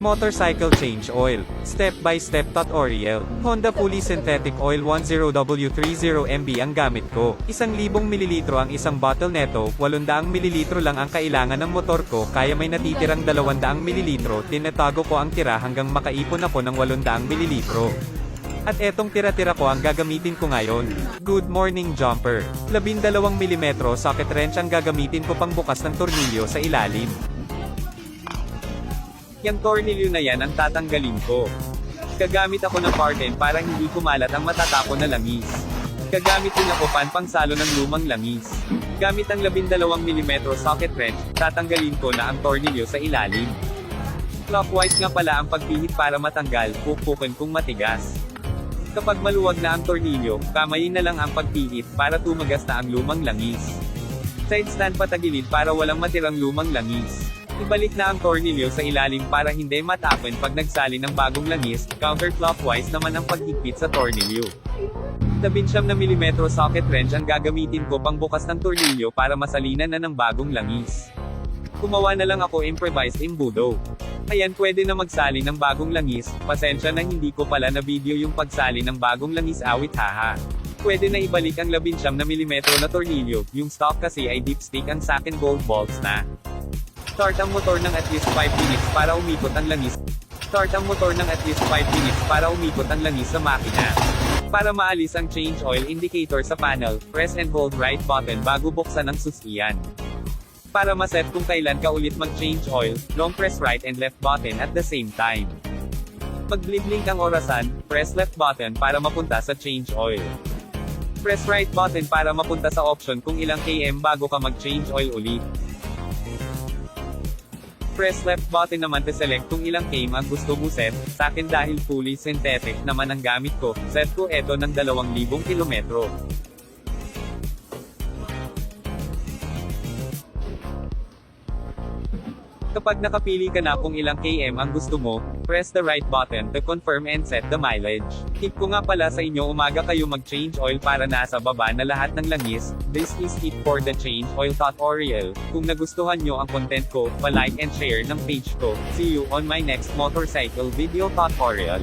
Motorcycle change oil. Step-by-step tutorial. Honda Fully Synthetic Oil 10W30MB ang gamit ko. 1,000 mililitro ang isang bottle neto, 800 mililitro lang ang kailangan ng motor ko, kaya may natitirang 200 mililitro, tinatago ko ang tira hanggang makaipon ako ng 800 mililitro. At etong tira-tira ko ang gagamitin ko ngayon. Good morning jumper. 12 mm socket wrench ang gagamitin ko pang bukas ng tornilyo sa ilalim. Yang tornilyo na yan ang tatanggalin ko. Gagamit ako ng parten para hindi kumalat ang matatapon na langis. Gagamit din ako pangsalo ng lumang langis. Gamit ang 12 mm socket wrench, tatanggalin ko na ang tornilyo sa ilalim. Clockwise nga pala ang pagpihit para matanggal, pukpukin kung matigas. Kapag maluwag na ang tornilyo, kamayin na lang ang pagpihit para tumagas na ang lumang langis. Side stand patagilid para walang matirang lumang langis. Ibalik na ang tornilyo sa ilalim para hindi matapon pag nagsali ng bagong langis, counterclockwise naman ang paghigpit sa tornilyo. 19 mm socket wrench ang gagamitin ko pang bukas ng tornilyo para masalinan na ng bagong langis. Gumawa na lang ako improvised embudo. Ayan, pwede na magsali ng bagong langis, pasensya na hindi ko pala na video yung pagsali ng bagong langis, awit haha. Pwede na ibalik ang 19 mm na tornilyo, yung stock kasi ay dipstick ang sakin gold bolts na. Start ang motor ng at least 5 minutes para umikot ang langis. Start ang motor ng at least 5 minutes para umikot ang langis sa makina. Para maalis ang change oil indicator sa panel, press and hold right button bago buksan ang susiyan. Para maset kung kailan ka ulit mag-change oil, long press right and left button at the same time. Pag blink ang orasan, press left button para mapunta sa change oil. Press right button para mapunta sa option kung ilang km bago ka mag-change oil ulit. Press left button naman to select kung ilang km ang gusto mo set. Sa akin dahil fully synthetic naman ang gamit ko, set ko eto ng 2,000 kilometro. Kapag nakapili ka na kung ilang km ang gusto mo, press the right button to confirm and set the mileage. Tip ko nga pala sa inyo, umaga kayo mag-change oil para nasa baba na lahat ng langis. This is it for the change oil tutorial. Kung nagustuhan nyo ang content ko, pa-like and share ng page ko. See you on my next motorcycle video tutorial.